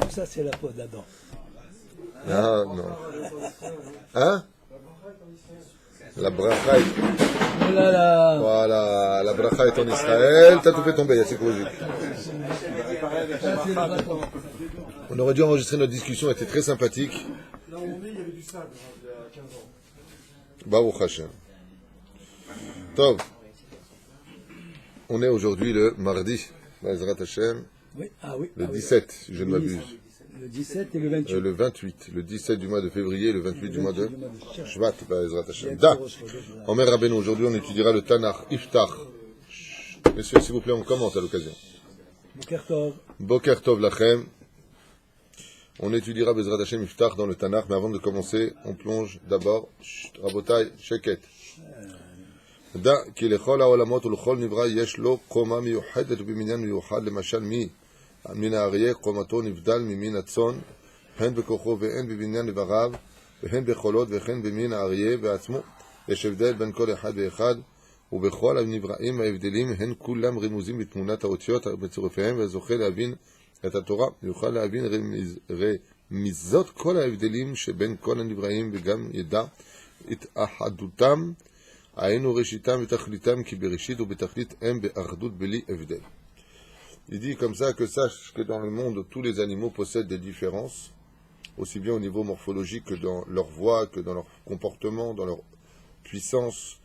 Ça, c'est la peau d'Adam. Ah, non. Hein? La bracha est... Oh là là. Voilà, la bracha est en Israël. T'as tout fait tomber, Yassik Rozik. Ça, c'est le bâton. On aurait dû enregistrer notre discussion, elle était très sympathique. Là où on est, il y avait du sable il y a 15 ans. Baruch Hashem. Tov. On est aujourd'hui le mardi, Bezrat Hashem, Oui, le 17, si je ne m'abuse. Le 17 et le 28. Le 28, le 17 du mois de février, le 28 du mois de Shvat. Shvat, Bezrat Hashem. Da. Omer Rabbeinu, aujourd'hui on étudiera le Tanakh, Iftach. Messieurs, s'il vous plaît, on commente à l'occasion. Boker Tov. Boker Tov Lachem. On étudiera Bezrat Hashem Iftach dans le Tanakh, mais avant de commencer, on plonge d'abord, Rabotai, Sheket. דע כי לכל העולמות ולכל נברא יש לו קומה מיוחדת ובמניין מיוחד, למשל מן האריה קומתו נבדל ממין הצאן, הן בכוחו והן בבניין איבריו והן בחולות וכן במין האריה בעצמו. יש הבדל בין כל אחד ואחד, ובכל הנבראים ההבדלים הן כולם רמוזים בתמונת האותיות בצירופיהם, והזוכה להבין את התורה יוכל להבין רמיזות כל ההבדלים שבין כל הנבראים, וגם ידע את אחדותם. Il dit comme ça que sache que dans le monde, tous les animaux possèdent des différences, aussi bien au niveau morphologique que dans leur voix, que dans leur comportement, dans leur puissance,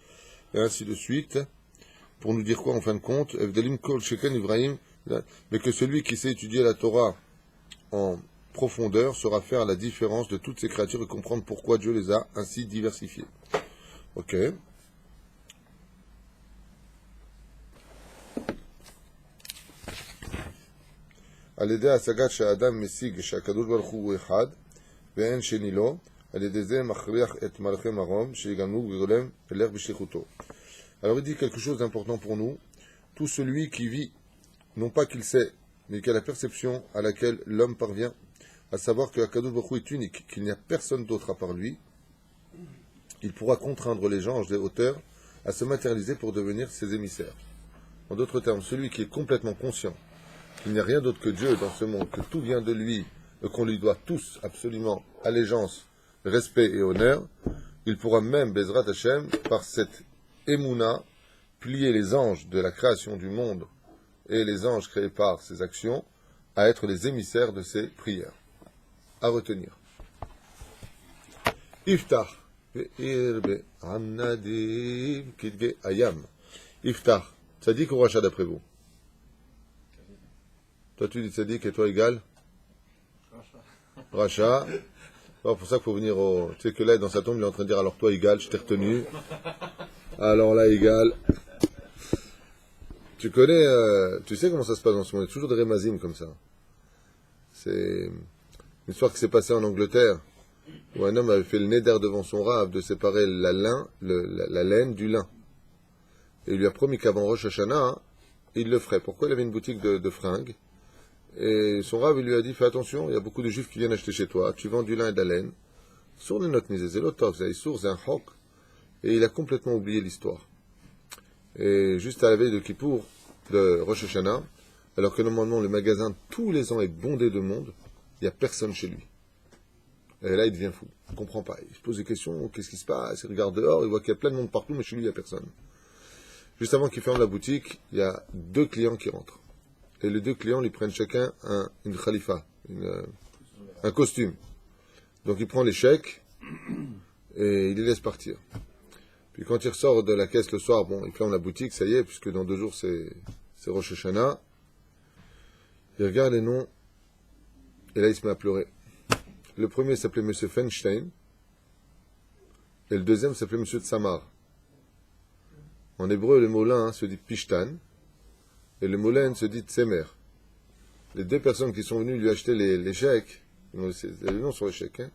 et ainsi de suite. Pour nous dire quoi en fin de compte? Mais que celui qui sait étudier la Torah en profondeur saura faire la différence de toutes ces créatures et comprendre pourquoi Dieu les a ainsi diversifiées. Ok. על ידי השגת שהאדם משיג שהקדוש ברוך הוא אחד ואין שני לו, על ידי זה מכריח את מלאכי מרום שיגמלו וגולם אלך בשליחותו. Alors il dit quelque chose d'important pour nous. Tout celui qui vit, non pas qu'il sait, mais qui a la perception à laquelle l'homme parvient, à savoir que Akadosh Baruch Hu est unique, qu'il n'y a personne d'autre à part lui, il pourra contraindre les anges des hauteurs à se matérialiser pour devenir ses émissaires. En d'autres termes, celui qui est complètement conscient qu'il n'y a rien d'autre que Dieu dans ce monde, que tout vient de lui, et qu'on lui doit tous absolument allégeance, respect et honneur, il pourra même, Bezrat Hashem, par cette émouna, plier les anges de la création du monde et les anges créés par ses actions à être les émissaires de ses prières. À retenir. Iftach. Iftach. Tzadik ou Racha d'après vous? Toi tu dis Tzadik et toi égal? Racha. Alors pour ça qu'il faut venir au... Tu sais que là dans sa tombe il est en train de dire alors toi égal, je t'ai retenu. Alors là égal. Tu connais, tu sais comment ça se passe dans ce monde? Il y a toujours des rémazim comme ça. C'est une histoire qui s'est passée en Angleterre où un homme avait fait le neder devant son rave de séparer la laine du lin. Et il lui a promis qu'avant Rosh Hashanah, il le ferait. Pourquoi? Il avait une boutique de fringues. Et son rave, il lui a dit, fais attention, il y a beaucoup de juifs qui viennent acheter chez toi, tu vends du lin et de la laine. Sur les notes misées, c'est l'otov, c'est sourd, c'est un hok. Et il a complètement oublié l'histoire. Et juste à la veille de Kippour, de Rosh Hashanah, alors que normalement le magasin tous les ans est bondé de monde, il n'y a personne chez lui. Et là, il devient fou. Il ne comprend pas. Il se pose des questions, qu'est-ce qui se passe? Il regarde dehors, il voit qu'il y a plein de monde partout, mais chez lui, il n'y a personne. Juste avant qu'il ferme la boutique, il y a 2 clients qui rentrent. Et les 2 clients lui prennent chacun une khalifa, un costume. Donc il prend les chèques et il les laisse partir. Puis quand il ressort de la caisse le soir, bon, il ferme la boutique, ça y est, puisque dans 2 jours c'est Rosh Hashanah. Il regarde les noms et là il se met à pleurer. Le premier s'appelait M. Feinstein et le deuxième s'appelait M. Tsamar. En hébreu, le mot lin se dit Pishtan et le mot laine se dit Tsemer. Les 2 personnes qui sont venues lui acheter les chèques, les noms sur les chèques, hein,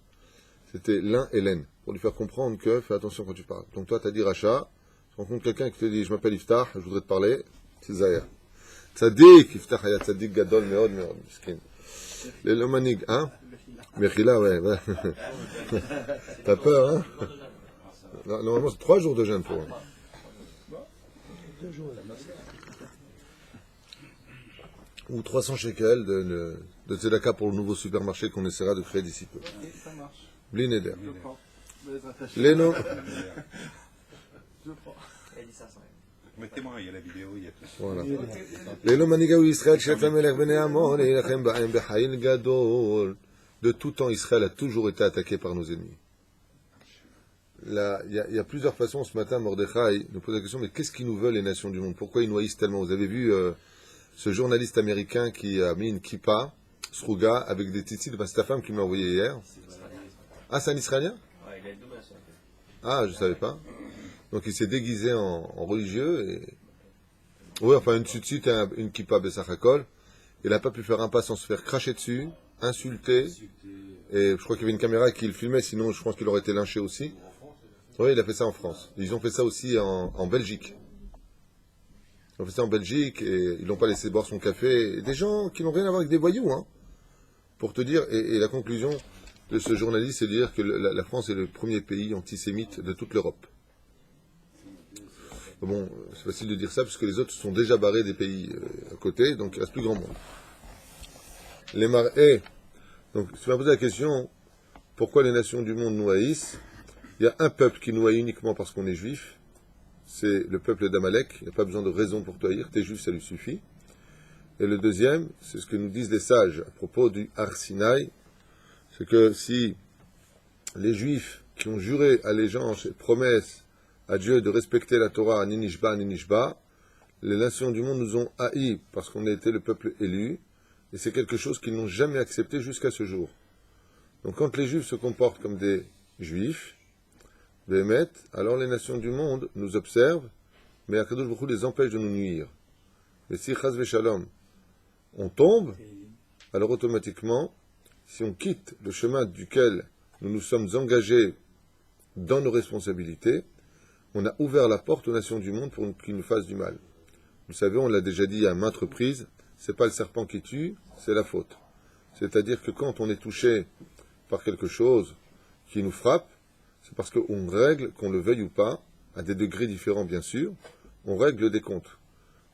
c'était lin et laine, pour lui faire comprendre que fais attention quand tu parles. Donc toi, tu as dit Racha, tu rencontres quelqu'un qui te dit je m'appelle Iftach, je voudrais te parler, c'est Zahir. Tzadik, Iftach, il y a Tzadik Gadol, Meod, Miskin. Les Lomanig, hein? Mechila, ouais. T'as peur, hein? Normalement, c'est 3 jours de jeûne pour eux. ou 300 shekels de tzedaka pour le nouveau supermarché qu'on essaiera de créer d'ici peu. Ça marche. Bli neder. Je prends. Leno, Je prends. Mettez-moi, il y a la vidéo, il y a tout ça. voilà. Leno manigaou Israël, chef Amelech ben Amon, et Ilachem ba'em bechayin gadol. De tout temps, Israël a toujours été attaqué par nos ennemis. Là, il y a plusieurs façons. Ce matin, Mordechai nous pose la question, mais qu'est-ce qu'ils nous veulent les nations du monde? Pourquoi ils nous haïssent tellement? Vous avez vu ce journaliste américain qui a mis une kippa, Sruga, avec des tzitzit, c'est ta femme qui m'a envoyé hier. Ah, c'est un Israélien? Ah, je savais pas. Donc il s'est déguisé en religieux et... Oui, enfin une tzitzit et une kippa besachakol. Il n'a pas pu faire un pas sans se faire cracher dessus, insulter. Et je crois qu'il y avait une caméra qui le filmait, sinon je pense qu'il aurait été lynché aussi. Oui, il a fait ça en France. Ils ont fait ça aussi en Belgique. Ils ont fait ça en Belgique et ils l'ont pas laissé boire son café. Et des gens qui n'ont rien à voir avec des voyous, hein. Pour te dire, et la conclusion de ce journaliste, c'est de dire que la France est le premier pays antisémite de toute l'Europe. Bon, c'est facile de dire ça parce que les autres sont déjà barrés des pays à côté, donc il reste plus grand monde. Les marées. Donc, tu m'as posé la question, pourquoi les nations du monde nous haïssent? Il y a un peuple qui nous haït uniquement parce qu'on est juif, c'est le peuple d'Amalek. Il n'y a pas besoin de raison pour te haïr, t'es juif, ça lui suffit. Et le deuxième, c'est ce que nous disent les sages à propos du Har Sinaï, c'est que si les juifs qui ont juré allégeance et promesse à Dieu de respecter la Torah, Ninishba, Ninishba, les nations du monde nous ont haïs parce qu'on a été le peuple élu, et c'est quelque chose qu'ils n'ont jamais accepté jusqu'à ce jour. Donc quand les juifs se comportent comme des juifs, Béhémet, alors les nations du monde nous observent, mais Akadosh Baruch Hu les empêche de nous nuire. Mais si Chaz Veshalom, on tombe, alors automatiquement, si on quitte le chemin duquel nous nous sommes engagés dans nos responsabilités, on a ouvert la porte aux nations du monde pour qu'ils nous fassent du mal. Vous savez, on l'a déjà dit à maintes reprises, c'est pas le serpent qui tue, c'est la faute. C'est-à-dire que quand on est touché par quelque chose qui nous frappe, c'est parce qu'on règle, qu'on le veuille ou pas, à des degrés différents bien sûr, on règle des comptes.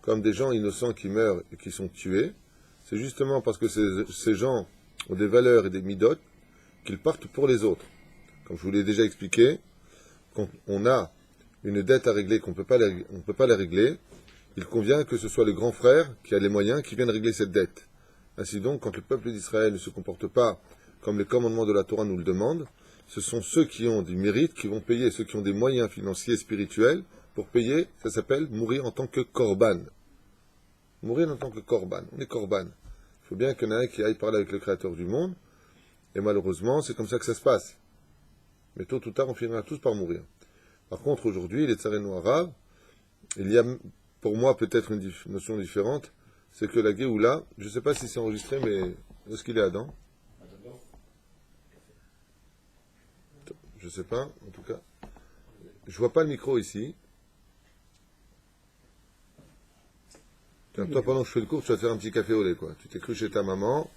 Comme des gens innocents qui meurent et qui sont tués, c'est justement parce que ces gens ont des valeurs et des midotes qu'ils partent pour les autres. Comme je vous l'ai déjà expliqué, quand on a une dette à régler, qu'on ne peut pas la régler, il convient que ce soit le grand frère qui a les moyens qui vienne régler cette dette. Ainsi donc, quand le peuple d'Israël ne se comporte pas comme les commandements de la Torah nous le demandent, ce sont ceux qui ont du mérite qui vont payer, ceux qui ont des moyens financiers et spirituels pour payer, ça s'appelle mourir en tant que korban. Mourir en tant que korban. On est korban. Il faut bien qu'il y en ait un qui aille parler avec le Créateur du monde, et malheureusement, c'est comme ça que ça se passe. Mais tôt ou tard, on finira tous par mourir. Par contre, aujourd'hui, les tsareno arabes, il y a pour moi peut-être une notion différente, c'est que la Géoula, je ne sais pas si c'est enregistré, mais est-ce qu'il est Adam? Je ne sais pas, en tout cas. Je vois pas le micro ici. Tiens, toi, pendant que je fais le cours, tu vas te faire un petit café au lait, quoi. Tu t'es cru chez ta maman.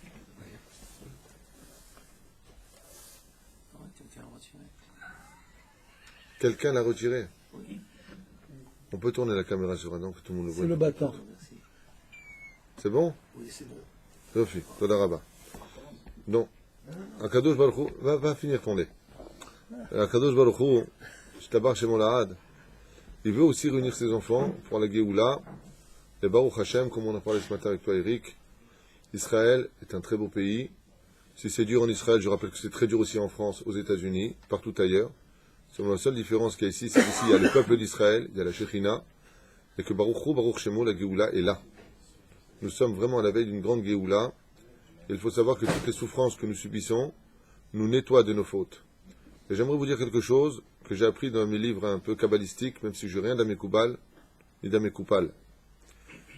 Quelqu'un l'a retiré. On peut tourner la caméra sur Adam, que tout le monde le voit. C'est le battant. C'est bon? Oui, c'est bon. Sophie, Toda Rabba. Donc, Akadosh Baruch Hu, va finir ton lait. Akadosh Baruch Hu, je t'abarre chez mon Lahad. Il veut aussi réunir ses enfants pour la Géoula. Et Baruch Hashem, comme on en parlait ce matin avec toi, Eric, Israël est un très beau pays. Si c'est dur en Israël, je rappelle que c'est très dur aussi en France, aux États-Unis, partout ailleurs. C'est la seule différence qu'il y a ici, c'est qu'ici, il y a le peuple d'Israël, il y a la Shekhinah, et que Baruch Hu, Baruch Shemo, la Géoula est là. Nous sommes vraiment à la veille d'une grande Géoula. Il faut savoir que toutes les souffrances que nous subissons nous nettoient de nos fautes. Et j'aimerais vous dire quelque chose que j'ai appris dans mes livres un peu kabbalistiques, même si je n'ai rien d'Amekoubal, ni d'Amekoupal.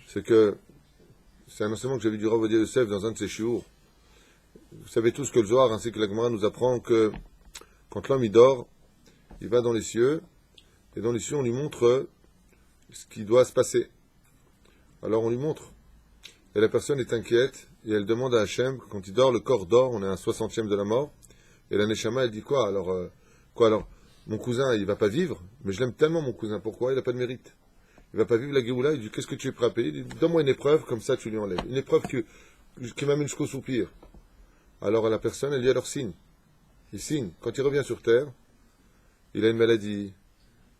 C'est que, c'est un enseignement que j'avais du Rav Ovadia Yosef dans un de ses shiur. Vous savez tous que le Zohar ainsi que la Gemara nous apprend que quand l'homme il dort, il va dans les cieux, et dans les cieux on lui montre ce qui doit se passer. Alors on lui montre. Et la personne est inquiète, et elle demande à Hachem, quand il dort, le corps dort, on est à un 60e de la mort, et la Neshama elle dit quoi alors, mon cousin il va pas vivre, mais je l'aime tellement mon cousin, pourquoi? Il n'a pas de mérite. il va pas vivre la Géoula, il dit qu'est-ce que tu es prêt à payer? Il dit donne-moi une épreuve, comme ça tu lui enlèves. Une épreuve qui m'amène jusqu'au soupir. Alors la personne, elle dit alors signe. Il signe. Quand il revient sur terre, il a une maladie,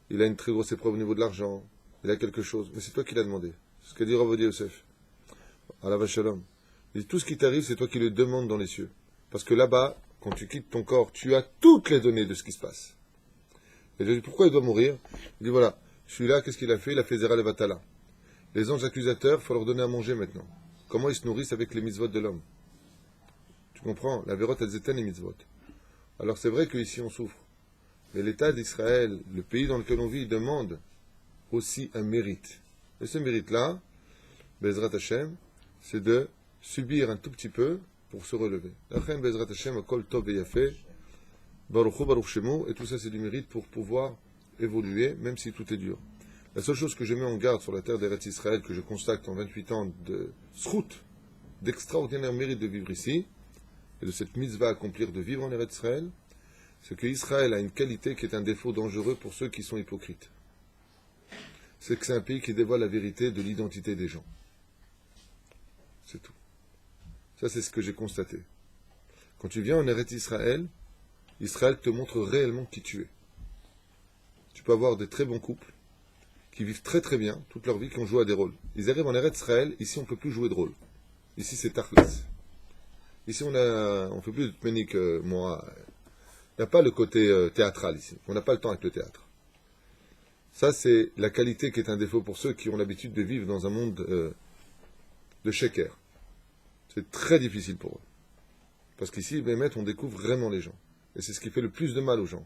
il a une très grosse épreuve au niveau de l'argent, il a quelque chose. Mais c'est toi qui l'as demandé. C'est ce qu'a dit Rav Ovadia Yosef. Allah Shalom. Il dit tout ce qui t'arrive, c'est toi qui le demandes dans les cieux. Parce que là-bas, quand tu quittes ton corps, tu as toutes les données de ce qui se passe. Et je dis pourquoi il doit mourir? Il dit voilà, celui-là, qu'est-ce qu'il a fait? Il a fait Zera Levatala. Les anges accusateurs, il faut leur donner à manger maintenant. Comment ils se nourrissent avec les mitzvot de l'homme? Tu comprends? La vérote, elles éteignent les mitzvot. Alors c'est vrai qu'ici on souffre. Mais l'État d'Israël, le pays dans lequel on vit, demande aussi un mérite. Et ce mérite-là, Bezrat Hashem, c'est de subir un tout petit peu pour se relever. Lachem Bezrat Hashem, Kol Tov et Yafé, Baruch Hu, Baruch Shemu, et tout ça c'est du mérite pour pouvoir évoluer, même si tout est dur. La seule chose que je mets en garde sur la terre d'Eretz Israël, que je constate en 28 ans de srout, d'extraordinaire mérite de vivre ici, et de cette mitzvah à accomplir de vivre en Eretz Israël, c'est qu'Israël a une qualité qui est un défaut dangereux pour ceux qui sont hypocrites. C'est que c'est un pays qui dévoile la vérité de l'identité des gens. C'est tout. Ça, c'est ce que j'ai constaté. Quand tu viens en Eretz Israël, Israël te montre réellement qui tu es. Tu peux avoir des très bons couples qui vivent très très bien toute leur vie, qui ont joué à des rôles. Ils arrivent en Eretz Israël, ici on ne peut plus jouer de rôle. Ici c'est Tachlis. Ici on ne fait plus de tménik, moi. Il n'y a pas le côté théâtral ici. On n'a pas le temps avec le théâtre. Ça, c'est la qualité qui est un défaut pour ceux qui ont l'habitude de vivre dans un monde de sheker. C'est très difficile pour eux. Parce qu'ici, on découvre vraiment les gens. Et c'est ce qui fait le plus de mal aux gens.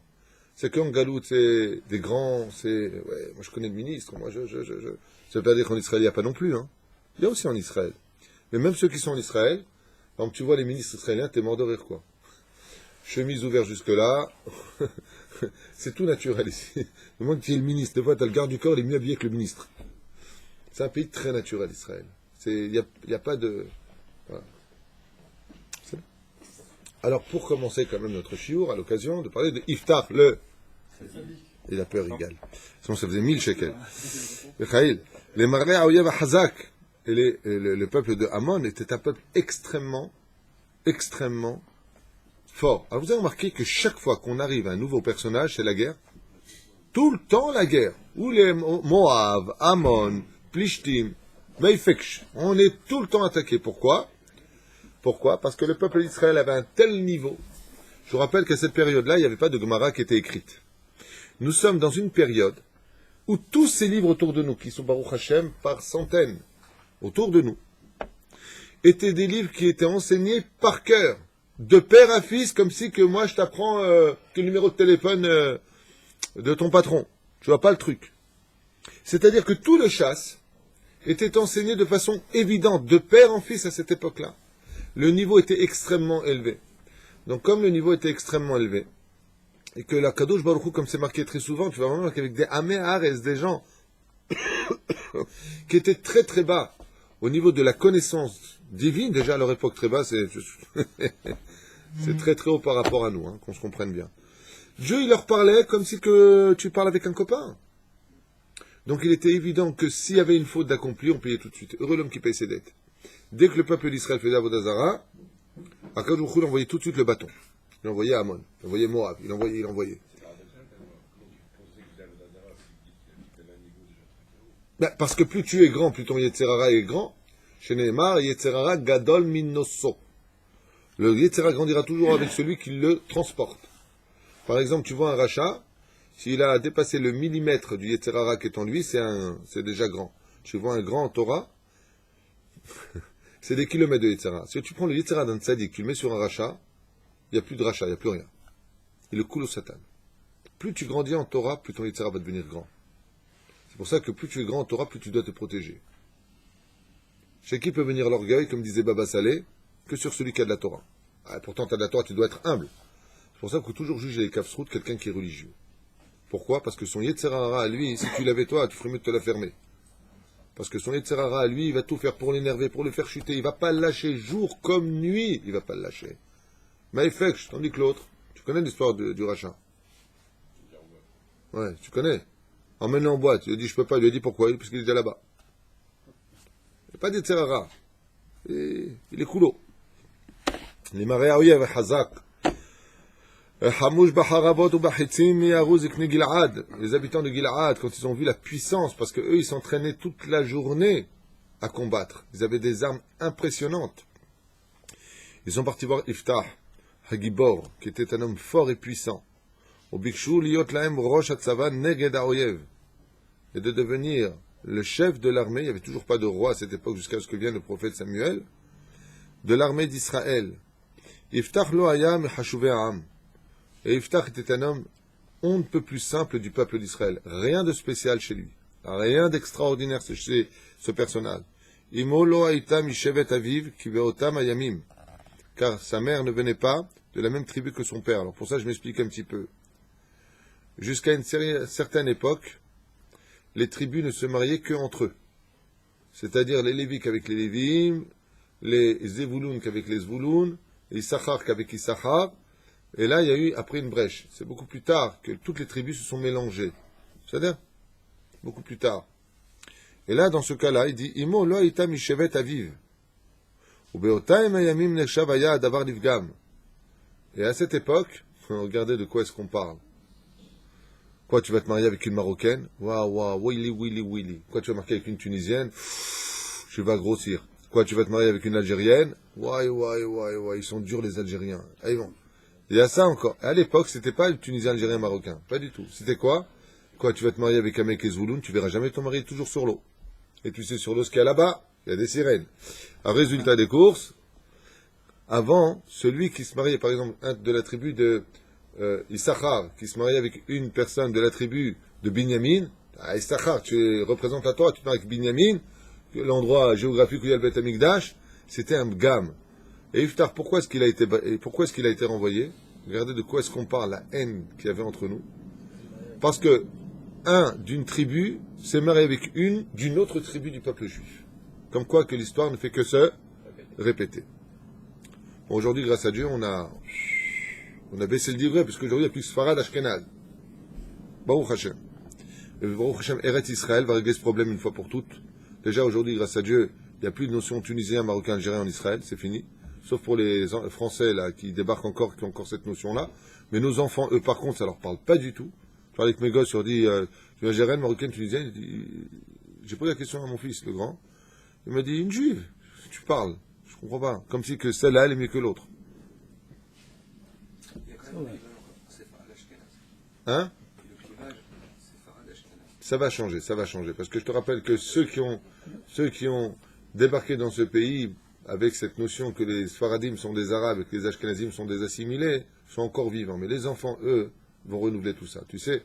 C'est qu'en Galout, c'est des grands, c'est... Ouais, moi je connais le ministre, moi je... Ça veut pas dire qu'en Israël, il n'y a pas non plus. Hein. Il y a aussi en Israël. Mais même ceux qui sont en Israël, quand tu vois les ministres israéliens, t'es mort de rire, quoi. Chemise ouverte jusque-là, c'est tout naturel ici. Le moment que tu es le ministre, des fois tu as le garde du corps, il est mieux habillé que le ministre. C'est un pays très naturel, Israël. Il n'y a pas de... Voilà. Alors pour commencer quand même notre chiour, à l'occasion de parler de Iftar, il a peur, égal. Sinon ça faisait 1000 shekels. Les Marley Aoyev Hazak et le peuple de Ammon était un peuple extrêmement fort. Alors vous avez remarqué que chaque fois qu'on arrive à un nouveau personnage, c'est la guerre. Tout le temps la guerre. Ou les Moab, Ammon, Plishtim, Meifeksh. On est tout le temps attaqué. Pourquoi? Parce que le peuple d'Israël avait un tel niveau. Je vous rappelle qu'à cette période-là, il n'y avait pas de Gemara qui était écrite. Nous sommes dans une période où tous ces livres autour de nous, qui sont Baruch Hashem par centaines, autour de nous, étaient des livres qui étaient enseignés par cœur, de père à fils, comme si que moi je t'apprends que le numéro de téléphone de ton patron. Tu vois pas le truc. C'est-à-dire que tout le chasse était enseigné de façon évidente, de père en fils à cette époque-là. Le niveau était extrêmement élevé. Donc comme le niveau était extrêmement élevé, et que la Kadosh Baruch Hu, comme c'est marqué très souvent, tu vas vraiment marquer avec des Amé Haaretz, des gens qui étaient très très bas au niveau de la connaissance divine, déjà à leur époque très bas, c'est très très haut par rapport à nous, hein, qu'on se comprenne bien. Dieu, il leur parlait comme si que tu parles avec un copain. Donc il était évident que s'il y avait une faute d'accompli, on payait tout de suite. Heureux l'homme qui paye ses dettes. Dès que le peuple d'Israël faisait Avodah Zara, Akadosh Baruch Hu envoyait tout de suite le bâton. Il envoyait Ammon, il envoyait Moab, il envoyait. Ben, parce que plus tu es grand, plus ton Yetzerara est grand. Chez Nehemar, Yetzerara Gadol Minosso. Le Yetzerara grandira toujours avec celui qui le transporte. Par exemple, tu vois un rachat, s'il a dépassé le millimètre du Yetzerara qui est en lui, c'est déjà grand. Tu vois un grand en Torah, c'est des kilomètres de Yetzerara. Si tu prends le Yetzerara d'un tzaddik, tu le mets sur un rachat, il n'y a plus de rachat, il n'y a plus rien. Il le coule au Satan. Plus tu grandis en Torah, plus ton Yetzerara va devenir grand. C'est pour ça que plus tu es grand en Torah, plus tu dois te protéger. Chez qui peut venir l'orgueil, comme disait Baba Saleh, que sur celui qui a de la Torah. Ah, pourtant, tu as de la Torah, tu dois être humble. C'est pour ça qu'il faut toujours juger les kafsrout quelqu'un qui est religieux. Pourquoi? Parce que son Yetzerara à lui, si tu l'avais toi, tu ferais mieux de te la fermer. Parce que son Yetzerara à lui, il va tout faire pour l'énerver, pour le faire chuter. Il va pas le lâcher jour comme nuit, il va pas le lâcher. Maïfeksh, tandis que l'autre, tu connais l'histoire du rachat? Ouais, tu connais. emmène-le en boîte. Il a dit, je peux pas. Il lui a dit, pourquoi? Parce qu'il était là-bas. Il n'y a pas d'Yetzerara. Il est coulo. Les marais Aouyev et Hazak. Les habitants de Gil'ad, quand ils ont vu la puissance, parce qu'eux, ils s'entraînaient toute la journée à combattre. Ils avaient des armes impressionnantes. Ils sont partis voir Iftah, Hagibor, qui était un homme fort et puissant. Et de devenir le chef de l'armée, il n'y avait toujours pas de roi à cette époque, jusqu'à ce que vienne le prophète Samuel, de l'armée d'Israël. Iftah lo haya mechashuvei ha'am. Et Iftah était un homme on ne peut plus simple du peuple d'Israël. Rien de spécial chez lui. Rien d'extraordinaire chez ce personnage. Imo lo haïta mishevet aviv ki ve'otam hayamim. Car sa mère ne venait pas de la même tribu que son père. Alors pour ça, je m'explique un petit peu. Jusqu'à une certaine époque, les tribus ne se mariaient que entre eux. C'est-à-dire les Lévis qu'avec les Lévim, les Zevouloun qu'avec les Zvouloun, les Issachar qu'avec Issachar. Et là, il y a eu après une brèche. C'est beaucoup plus tard que toutes les tribus se sont mélangées. C'est-à-dire beaucoup plus tard. Et là, dans ce cas-là, il dit Imo lo haïta mishevet aviv. Ubeotaim hayamim neshav haya davar livgam. Et à cette époque, regardez de quoi est-ce qu'on parle. Quoi, tu vas te marier avec une Marocaine? Waouh, willy. Quoi, tu vas te marier avec une Tunisienne? Je vais grossir. Quoi, tu vas te marier avec une Algérienne? Ils sont durs les Algériens. Allez, bon. Il y a ça encore. À l'époque, c'était pas le Tunisien, Algérien, Marocain. Pas du tout. C'était quoi? Quoi, tu vas te marier avec un mec Zouloun, tu verras jamais ton mari toujours sur l'eau. Et tu sais, sur l'eau, ce qu'il y a là-bas, il y a des sirènes. Un résultat des courses, avant, celui qui se mariait, par exemple, de la tribu de Issachar, qui se mariait avec une personne de la tribu de Binyamin, à Issachar, tu représentes la Torah, tu te maries avec Binyamin, l'endroit géographique où il y a le Beth Amikdash, c'était un gamme. Et Iftah, pourquoi est-ce qu'il a été renvoyé? Regardez de quoi est-ce qu'on parle, la haine qu'il y avait entre nous. Parce que un d'une tribu s'est marié avec une d'une autre tribu du peuple juif. Comme quoi que l'histoire ne fait que se répéter. Bon, aujourd'hui, grâce à Dieu, on a baissé le livret, parce qu'aujourd'hui, il n'y a plus que Sfarad Ashkenaz. Baruch Hashem. Et Baruch Hashem, Eretz Israël va régler ce problème une fois pour toutes. Déjà, aujourd'hui, grâce à Dieu, il n'y a plus de notion tunisien, marocain, algérien en Israël, c'est fini. Sauf pour les Français, là, qui débarquent encore, qui ont encore cette notion-là. Mais nos enfants, eux, par contre, ça leur parle pas du tout. Je parlais avec mes gosses, je leur dis, tu es algérienne, marocaine, tunisienne. J'ai posé la question à mon fils, le grand. Il m'a dit, une juive. Tu parles. Je comprends pas. Comme si que celle-là, elle est mieux que l'autre. Hein? Ça va changer. Parce que je te rappelle que ceux qui ont débarqué dans ce pays, avec cette notion que les Sfaradim sont des Arabes et que les Ashkenazim sont des assimilés, sont encore vivants. Mais les enfants, eux, vont renouveler tout ça. Tu sais,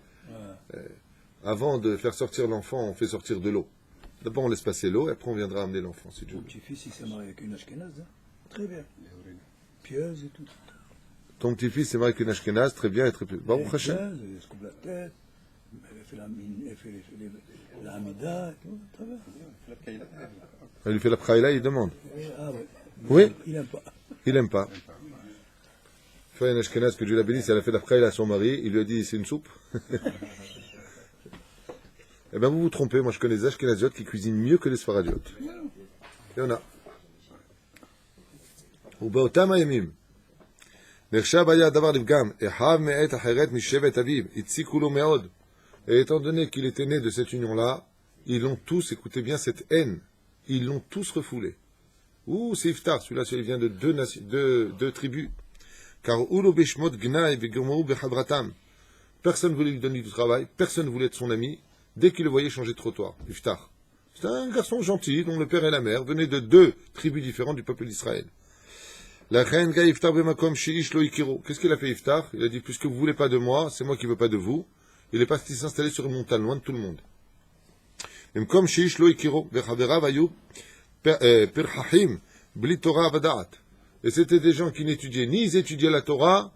avant de faire sortir l'enfant, on fait sortir de l'eau. D'abord, on laisse passer l'eau, et après, on viendra amener l'enfant, si Dieu veut. Mon petit-fils, il s'est marié avec une Ashkenaz. Hein. Très bien. Pieuse et tout. Ton petit-fils s'est marié avec une Ashkenaz, très bien et très pieuse. Baruch Hashem. Il se coupe la tête. Elle fait la Hamida et tout. Très bien. Elle lui fait la praïla, il demande. Ah ouais. Oui? Il n'aime pas. Il n'aime pas. Il fait une Ashkenaz que Dieu la bénisse, elle a fait la praïla à son mari, il lui a dit, c'est une soupe. Eh bien, vous vous trompez, moi je connais des Ashkenaziotes qui cuisinent mieux que les Sfaradiotes. Il y en a. ובאותם הימים נחשב היה הדבר לפגם, אחיו מאת אחרת משבט אביו, הציקו לו מאוד. Et étant donné qu'il était né de cette union-là, ils l'ont tous, écoutez bien cette haine, ils l'ont tous refoulé. Ouh, c'est Iftah, celui-là, il vient de deux tribus. Car Ulo Beshmot Gna et Vigomou Bechadratam. Personne ne voulait lui donner du travail, personne ne voulait être son ami, dès qu'il le voyait changer de trottoir. Iftah. C'est un garçon gentil, dont le père et la mère venaient de deux tribus différentes du peuple d'Israël. La reine Ga Iftah Bemakom Sheish Lo Ikiro. Qu'est-ce qu'il a fait Iftah? Il a dit, puisque vous ne voulez pas de moi, c'est moi qui ne veux pas de vous. Il est parti s'installer sur une montagne, loin de tout le monde. Bemakom Sheish Lo Ikiro. Vechaverav Ayub Pirhahim Bli Torah Vadaat. Et c'était des gens qui n'étudiaient, ni ils étudiaient la Torah,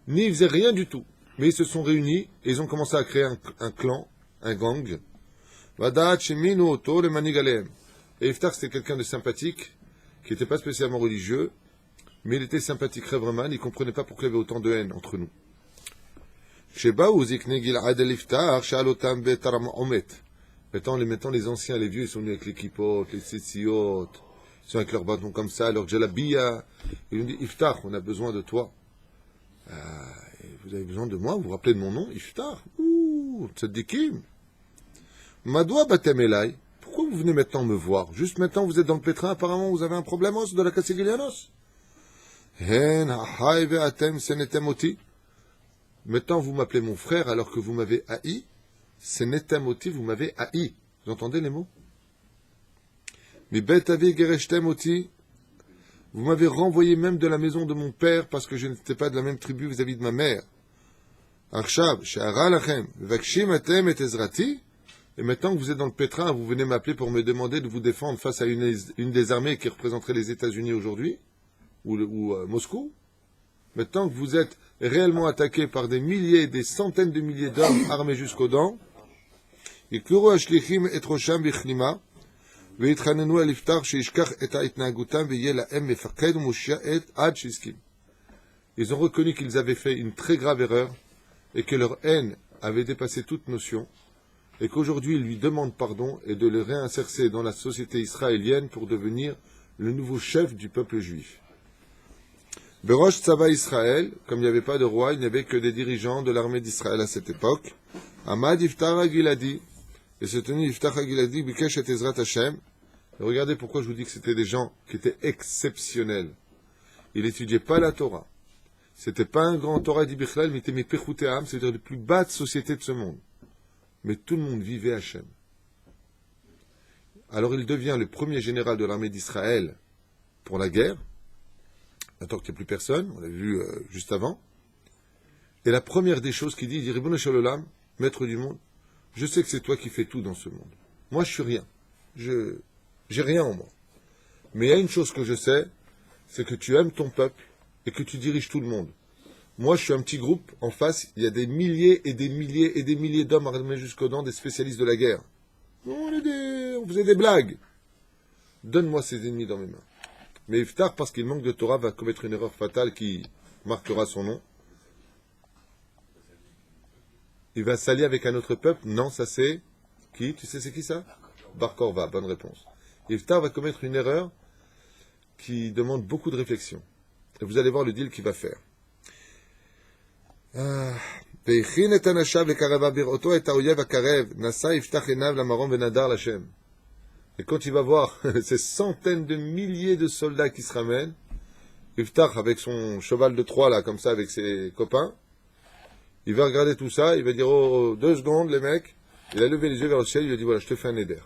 ni ils faisaient rien du tout. Mais ils se sont réunis et ils ont commencé à créer un clan, un gang. Vadaat Sheminu Oto le Manigalem. Et Iftah, c'était quelqu'un de sympathique, qui n'était pas spécialement religieux, mais il était sympathique, vraiment, il ne comprenait pas pourquoi il y avait autant de haine entre nous. שבאו זקני גלעד אל יפתח, שאל אותם בתרעומת. Mettons les anciens, les vieux, ils sont venus avec les kippotes, les tzitzit, ils sont avec leurs bâtons comme ça, leur djellabia. Ils nous disent, Iftach, on a besoin de toi. Vous avez besoin de moi, vous vous rappelez de mon nom, Iftach. Ouh, tzaddikim. Madoua batem elai. Pourquoi vous venez maintenant me voir? Juste maintenant, vous êtes dans le pétrin, apparemment, vous avez un problème de la Kassigilianos. Hen, ha'hai ve'atem senetem oti. Maintenant, vous m'appelez mon frère alors que vous m'avez haï. Senetem oti, vous m'avez haï. Vous entendez les mots? Mi bet avi gereshtem oti. Vous m'avez renvoyé même de la maison de mon père parce que je n'étais pas de la même tribu vis-à-vis de ma mère. Achshav, she'ara lachem, vekshim atem et ezrati. Et maintenant que vous êtes dans le pétrin, vous venez m'appeler pour me demander de vous défendre face à une des armées qui représenterait les États-Unis aujourd'hui, ou Moscou. Maintenant que vous êtes réellement attaqué par des milliers, des centaines de milliers d'hommes armés jusqu'aux dents, יקראו השליחים את ראשם בכלימה, ויתחננו אל יפתח שישכח את התנהגותם ויהיה להם מפקד ומושעת עד שהסכים. Ils ont reconnu qu'ils avaient fait une très grave erreur et que leur haine avait dépassé toute notion et qu'aujourd'hui ils lui demandent pardon et de le réinsérer dans la société israélienne pour devenir le nouveau chef du peuple juif. Berosh Tzava Israël, comme il n'y avait pas de roi, il n'y avait que des dirigeants de l'armée d'Israël à cette époque. Ahmad Yiftach HaGiladi, et se tenait Yiftach HaGiladi, Bikesh et Ezrat Hashem. Et regardez pourquoi je vous dis que c'était des gens qui étaient exceptionnels. Il n'étudiait pas la Torah. C'était pas un grand Torah d'Ibichlal, mais il était mes Pechuteam, c'est-à-dire les plus basses sociétés de ce monde. Mais tout le monde vivait Hashem. Alors il devient le premier général de l'armée d'Israël pour la guerre. Maintenant qu'il n'y a plus personne, on l'a vu juste avant. Et la première des choses qu'il dit, il dit, Ribono shel olam, maître du monde, je sais que c'est toi qui fais tout dans ce monde. Moi, je suis rien. J'ai rien en moi. Mais il y a une chose que je sais, c'est que tu aimes ton peuple et que tu diriges tout le monde. Moi, je suis un petit groupe. En face, il y a des milliers et des milliers et des milliers d'hommes armés jusqu'aux dents, des spécialistes de la guerre. On faisait des blagues. Donne-moi ces ennemis dans mes mains. Mais Iftar, parce qu'il manque de Torah, va commettre une erreur fatale qui marquera son nom. Il va s'allier avec un autre peuple. Non, ça c'est... Qui? Tu sais c'est qui ça? Bar Korva, bonne réponse. Iftar va commettre une erreur qui demande beaucoup de réflexion. Et vous allez voir le deal qu'il va faire. Et quand il va voir ces centaines de milliers de soldats qui se ramènent, Yiftach avec son cheval de Troie là, comme ça, avec ses copains, il va regarder tout ça, il va dire, oh, 2 secondes les mecs, il a levé les yeux vers le ciel, il lui a dit, voilà, je te fais un éder.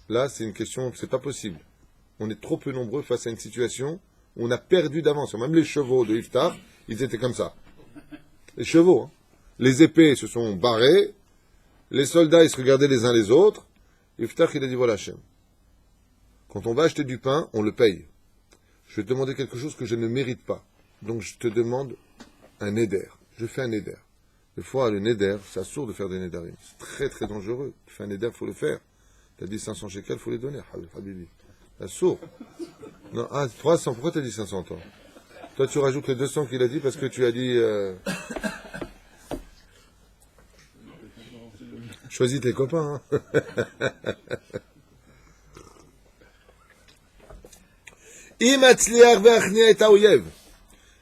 Là, c'est une question, c'est pas possible. On est trop peu nombreux face à une situation où on a perdu d'avance. Même les chevaux de Yiftach, ils étaient comme ça. Les chevaux, hein. Les épées se sont barrées, les soldats, ils se regardaient les uns les autres. Yiftach, il a dit, voilà Hachem, quand on va acheter du pain, on le paye. Je vais te demander quelque chose que je ne mérite pas. Donc je te demande un éder. Je fais un éder. Des fois, le néder, c'est assourd de faire des nédarim. C'est très très dangereux. Tu fais un néder, il faut le faire. Tu as dit 500 shekels, il faut les donner. Habibi. C'est assourd. Non, 300, pourquoi tu as dit 500 toi? Toi, tu rajoutes les 200 qu'il a dit parce que tu as dit... Choisis tes copains. Hein.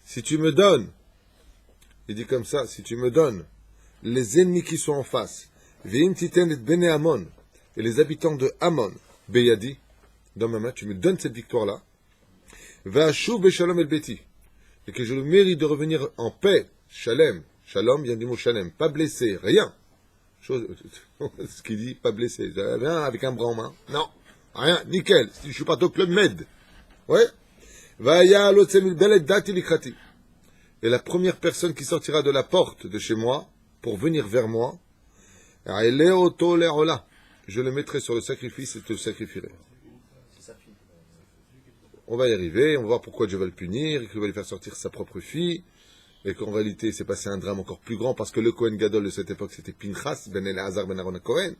Si tu me donnes, il dit comme ça, si tu me donnes les ennemis qui sont en face, et les habitants de Ammon, Beyadi, dans ma main, tu me donnes cette victoire-là, et que je le mérite de revenir en paix, shalem, shalom vient du mot shalem, pas blessé, rien. Ce qu'il dit, pas blessé, rien avec un bras en main, non, rien, nickel, je suis pas au club Med. Ouais. Et la première personne qui sortira de la porte de chez moi pour venir vers moi, je le mettrai sur le sacrifice et te le sacrifierai. On va y arriver, on va voir pourquoi Dieu va le punir, et qu'il va lui faire sortir sa propre fille, et qu'en réalité il s'est passé un drame encore plus grand parce que le Kohen Gadol de cette époque c'était Pinchas, ben Eleazar ben Aaron Kohen,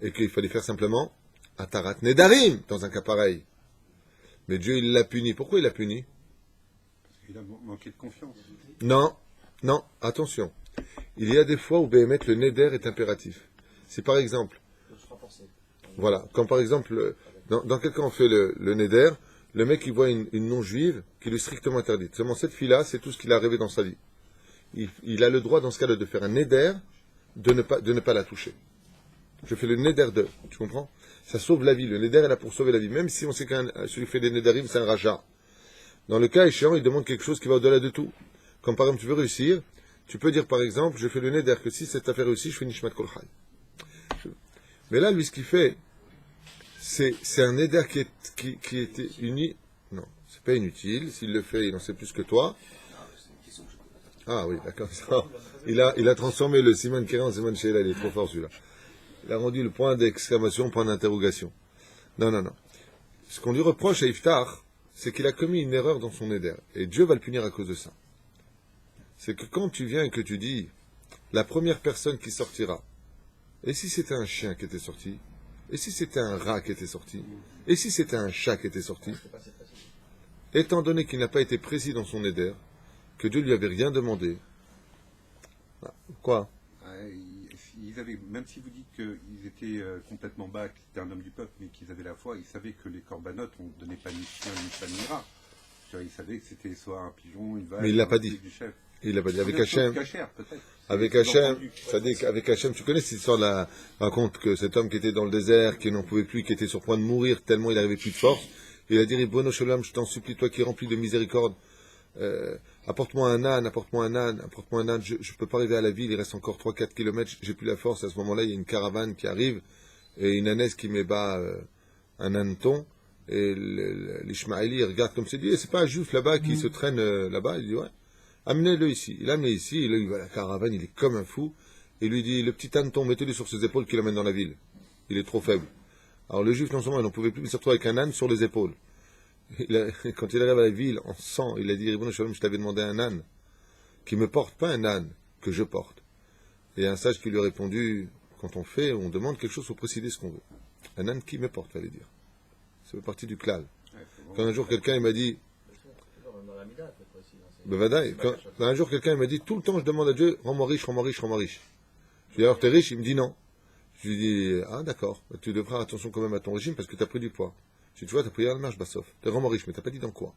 et qu'il fallait faire simplement Atarat Nedarim dans un cas pareil. Mais Dieu, il l'a puni. Pourquoi il l'a puni? Parce qu'il a manqué de confiance. Non, non, attention. il y a des fois où Béhémet, le Neder est impératif. Si par exemple, voilà, quand par exemple, dans quel cas on fait le Neder, le mec il voit une non-juive qui lui est strictement interdite. Seulement cette fille-là, c'est tout ce qu'il a rêvé dans sa vie. Il a le droit dans ce cas-là de faire un Neder, de ne pas la toucher. Je fais le Neder de, tu comprends? Ça sauve la vie. Le Neder est là pour sauver la vie. Même si on sait qu'un celui qui fait des Nederim, c'est un Raja. Dans le cas échéant, il demande quelque chose qui va au-delà de tout. Comme par exemple, tu veux réussir, tu peux dire par exemple, je fais le Neder que si cette affaire réussit, je fais Nishmat Kol Chai. Mais là, lui, ce qu'il fait, c'est un Neder qui était uni. Non, c'est pas inutile. S'il le fait, il en sait plus que toi. Ah oui, d'accord. Il a transformé le Siman Keren en Siman Sheila. Il est trop fort celui-là. Il a rendu le point d'exclamation, point d'interrogation. Non. Ce qu'on lui reproche à Iftar, c'est qu'il a commis une erreur dans son éder. Et Dieu va le punir à cause de ça. C'est que quand tu viens et que tu dis, la première personne qui sortira, et si c'était un chien qui était sorti, et si c'était un rat qui était sorti, et si c'était un chat qui était sorti, étant donné qu'il n'a pas été précis dans son éder, que Dieu lui avait rien demandé, quoi? Ils avaient, même si vous dites qu'ils étaient complètement bas, qu'ils étaient un homme du peuple, mais qu'ils avaient la foi, ils savaient que les corbanotes, on ne donnait pas ni chien, ni chat, ni rat. Ils savaient que c'était soit un pigeon, une vache, mais il l'a pas dit. Du chef. Il l'a pas dit. Avec Hachem, avec Hachem, tu connais cette histoire là, raconte que cet homme qui était dans le désert, qui n'en pouvait plus, qui était sur le point de mourir tellement il n'avait plus de force, il a dit, Ribono Shalom, je t'en supplie, toi qui es rempli de miséricorde, apporte-moi un âne, je ne peux pas arriver à la ville, il reste encore 3-4 kilomètres, j'ai plus la force, à ce moment-là, il y a une caravane qui arrive, et une ânesse qui m'ébat un âneton, et l'Ishmaéli, il regarde comme c'est dit, c'est pas un juif là-bas qui se traîne là-bas, il dit, ouais, amenez-le ici. Il l'a amené ici, et là, il voit la caravane, il est comme un fou, et il lui dit, le petit âneton, mettez-le sur ses épaules qu'il l'amène dans la ville. Il est trop faible. Alors le juif, non seulement, il n'en pouvait plus, mais il se retrouve avec un âne sur les épaules. Quand il arrive à la ville, en sang, il a dit, Ribono Shalom, je t'avais demandé un âne qui me porte, pas un âne que je porte. Et un sage qui lui a répondu, quand on demande quelque chose, il faut préciser ce qu'on veut. Un âne qui me porte, fallait dire. Ça fait partie du klal. Quand un jour quelqu'un il m'a dit, quand un jour quelqu'un il m'a dit, tout le temps je demande à Dieu, rends-moi riche. Je lui dis, alors t'es riche? Il me dit non. Je lui dis, ah d'accord, tu devras faire attention quand même à ton régime parce que tu as pris du poids. Si tu vois, tu as pris un marche bassof. Tu es rends-moi riche, mais tu n'as pas dit dans quoi.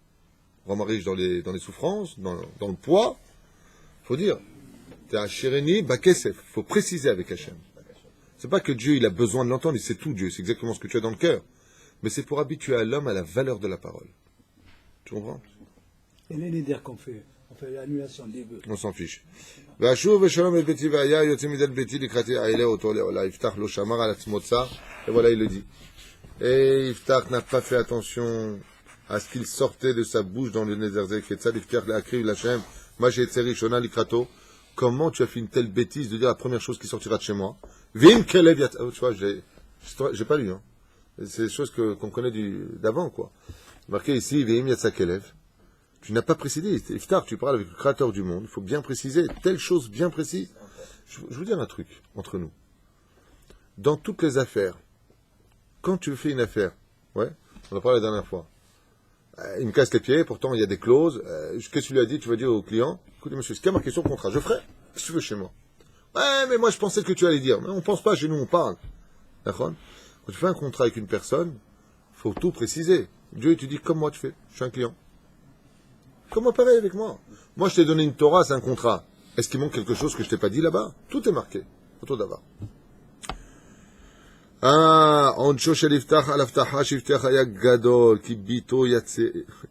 Rends-moi riche dans les souffrances, dans le poids. Faut dire, tu es à Chéréni, Bakesef. Faut préciser avec Hachem. C'est pas que Dieu il a besoin de l'entendre, il sait tout Dieu, c'est exactement ce que tu as dans le cœur. Mais c'est pour habituer à l'homme à la valeur de la parole. Tu comprends? Et les niders qu'on fait, on fait l'annulation des vœux. On s'en fiche. Et voilà, il le dit. Et Iftar n'a pas fait attention à ce qu'il sortait de sa bouche dans le Nézerzek. Comment tu as fait une telle bêtise de dire la première chose qui sortira de chez moi? Vim Kelev Yat. Tu vois, j'ai pas lu, hein. C'est des choses qu'on connaît d'avant, quoi. Marqué ici, Vim Yatsa Kelev. Tu n'as pas précisé. Iftar, tu parles avec le créateur du monde. Il faut bien préciser. Telle chose bien précise. Je veux dire un truc entre nous. Dans toutes les affaires, quand tu fais une affaire, ouais, on en parlait la dernière fois, il me casse les pieds, pourtant il y a des clauses, qu'est-ce que tu lui as dit? Tu vas dire au client, écoutez monsieur, c'est qu'il y a marqué sur le contrat, je ferai, qu'est-ce que tu veux chez moi? Ouais, mais moi je pensais que tu allais dire, mais on pense pas, chez nous on parle. D'accord? Quand tu fais un contrat avec une personne, il faut tout préciser. Dieu il te dit, comme moi tu fais, je suis un client. Comment pareil avec moi? Moi je t'ai donné une Torah, c'est un contrat. Est-ce qu'il manque quelque chose que je t'ai pas dit là-bas? Tout est marqué. Autour d'avoir. עונשו של יפתח על הבטחה שיפתח היה גדול, כי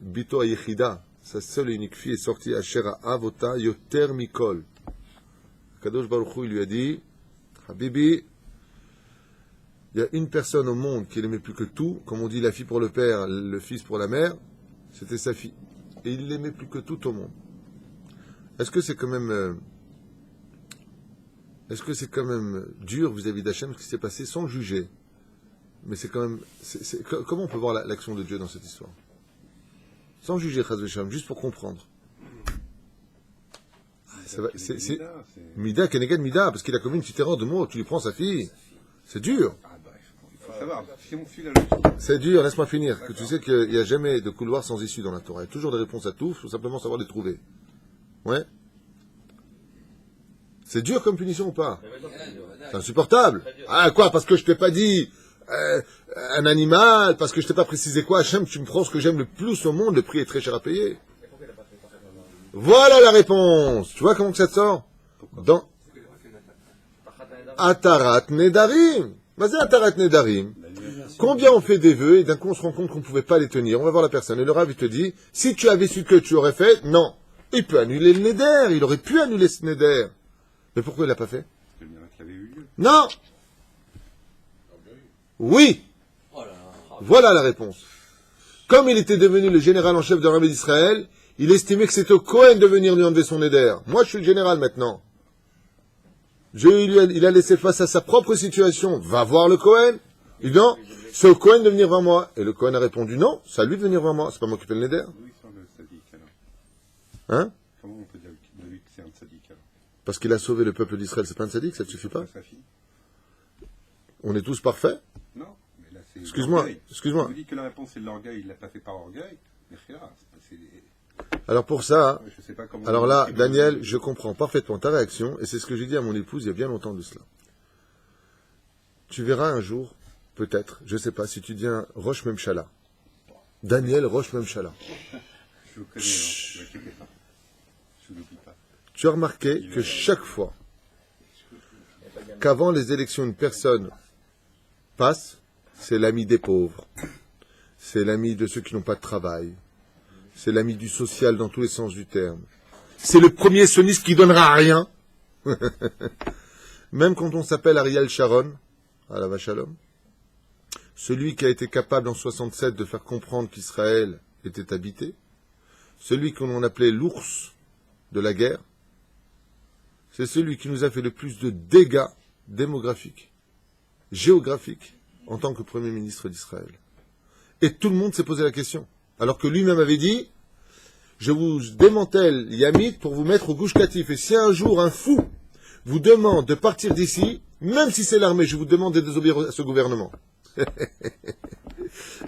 ביתו היחידה, sa seule et unique fille est sortie, אשר אהב אותה יותר מכל. הקדוש ברוך הוא lui a dit, Habibi, il y a une personne au monde qui l'aimait plus que tout, comme on dit la fille pour le père, le fils pour la mère, c'était sa fille. Et il l'aimait plus que tout au monde. Est-ce que c'est quand même dur vis-à-vis d'Hachem ce qui s'est passé sans juger? Mais c'est quand même... comment on peut voir l'action de Dieu dans cette histoire? Sans juger, Chaz v'Shalom, juste pour comprendre. C'est Mida, Keneged Mida, parce qu'il a commis une petite erreur de mots, tu lui prends sa fille. C'est dur. Il faut savoir, si on suit la C'est dur, laisse-moi finir. Que tu sais qu'il n'y a jamais de couloir sans issue dans la Torah. Il y a toujours des réponses à tout, il faut simplement savoir les trouver. Ouais. C'est dur comme punition ou pas? C'est insupportable. Ah quoi? Parce que je t'ai pas dit un animal, parce que je t'ai pas précisé quoi? Hachem, tu me prends ce que j'aime le plus au monde, le prix est très cher à payer. Voilà la réponse. Tu vois comment que ça te sort? Dans Atarat Nedarim. Vas-y, Atarat Nedarim. Combien on fait des vœux et d'un coup on se rend compte qu'on ne pouvait pas les tenir. On va voir la personne. Et le Rav, il te dit, si tu avais su que tu aurais fait, non. Il peut annuler le Neder. Il aurait pu annuler ce Neder. Mais pourquoi il l'a pas fait? Parce que le miracle avait eu lieu. Non. Oui. Voilà la réponse. Comme il était devenu le général en chef de l'armée d'Israël, il estimait que c'était au Cohen de venir lui enlever son Neder. Moi, je suis le général maintenant. Il a laissé face à sa propre situation. Va voir le Cohen. Il dit non, c'est au Cohen de venir vers moi. Et le Cohen a répondu non, c'est à lui de venir vers moi. C'est pas moi qui fais le Neder. Oui, sur le sadique alors. Hein? Comment on peut dire de lui que c'est un sadique alors? Parce qu'il a sauvé le peuple d'Israël, c'est pas un sadique, ça ne suffit pas. Sa fille? On est tous parfaits. Non, mais là c'est. Excuse-moi, l'orgueil. excuse-moi. Je vous dis que la réponse c'est de l'orgueil, il l'a pas fait par orgueil. Mais c'est. Alors pour ça, Je sais pas comment. alors là, Daniel, je comprends parfaitement ta réaction, et c'est ce que j'ai dit à mon épouse il y a bien longtemps de cela. Tu verras un jour, peut-être, je sais pas, si tu deviens Roche Memchala. Daniel Roche Memchala. Je vous connais, ne vous inquiétez pas. Je ne l'oublie pas. Tu as remarqué que chaque fois qu'avant les élections une personne passe, c'est l'ami des pauvres, c'est l'ami de ceux qui n'ont pas de travail, c'est l'ami du social dans tous les sens du terme. C'est le premier sioniste qui donnera rien. Même quand on s'appelle Ariel Sharon, à la Vachalom, celui qui a été capable en 67 de faire comprendre qu'Israël était habité, celui que l'on appelait l'ours de la guerre, c'est celui qui nous a fait le plus de dégâts démographiques, géographiques, en tant que Premier ministre d'Israël. Et tout le monde s'est posé la question. Alors que lui-même avait dit, je vous démantèle Yamit pour vous mettre au Gush Katif. Et si un jour un fou vous demande de partir d'ici, même si c'est l'armée, je vous demande de désobéir à ce gouvernement.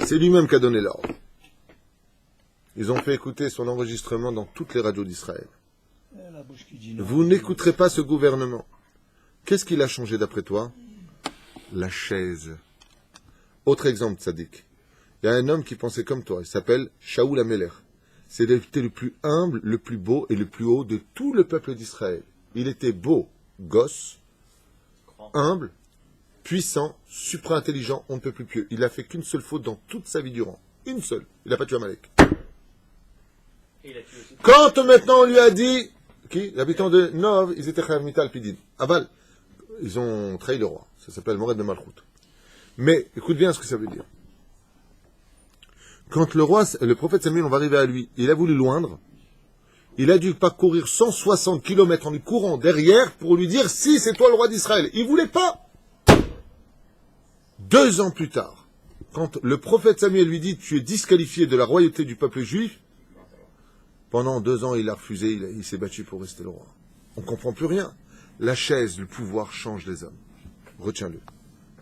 C'est lui-même qui a donné l'ordre. Ils ont fait écouter son enregistrement dans toutes les radios d'Israël. Vous n'écouterez pas ce gouvernement. Qu'est-ce qu'il a changé d'après toi? La chaise. Autre exemple, Tzadik. Il y a un homme qui pensait comme toi. Il s'appelle Shaoul Ameler. C'était le plus humble, le plus beau et le plus haut de tout le peuple d'Israël. Il était beau, gosse, humble, puissant, supra-intelligent, on ne peut plus pieux. Il n'a fait qu'une seule faute dans toute sa vie durant. Une seule. Il n'a pas tué Amalek. Quand maintenant on lui a dit, qui? L'habitant de Nov, ils étaient Chayav Mital Pidin. Aval, ils ont trahi le roi. Ça s'appelle Mored de Malchut. Mais, écoute bien ce que ça veut dire. Quand le prophète Samuel, on va arriver à lui, il a voulu loindre, il a dû parcourir 160 km en lui courant derrière pour lui dire, si, c'est toi le roi d'Israël. Il voulait pas. 2 ans plus tard, quand le prophète Samuel lui dit, tu es disqualifié de la royauté du peuple juif, pendant 2 ans, il a refusé, il s'est battu pour rester le roi. On ne comprend plus rien. La chaise, le pouvoir change les hommes. Retiens-le.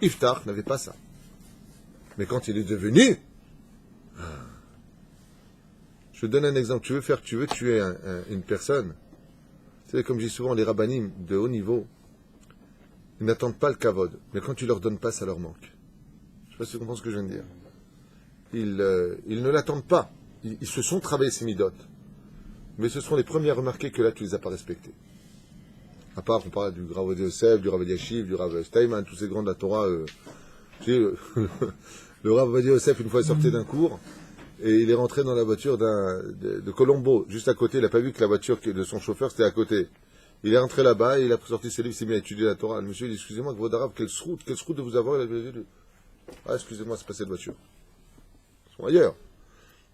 Iftar n'avait pas ça. Mais quand il est devenu... Je te donne un exemple. Tu veux tuer une personne. C'est comme je dis souvent, les rabbinim de haut niveau, ils n'attendent pas le kavod. Mais quand tu leur donnes pas, ça leur manque. Je ne sais pas si tu comprends ce que je viens de dire. Ils ne l'attendent pas. Ils se sont travaillés ces midotes. Mais ce seront les premiers à remarquer que là, tu ne les as pas respectés. À part, on parle du Rav Yosef, du Rav Yashiv, du Rav Steinman, tous ces grands de la Torah. Tu sais, le Rav Yosef, une fois, il sortait d'un cours, et il est rentré dans la voiture de Colombo, juste à côté. Il n'a pas vu que la voiture de son chauffeur, c'était à côté. Il est rentré là-bas, et il a sorti ses livres, il s'est mis à étudier la Torah. Le monsieur, il dit, excusez-moi, Gvodarav, quelle route de vous avoir? Il a dit, ah, excusez-moi, c'est pas cette voiture. Ils sont ailleurs.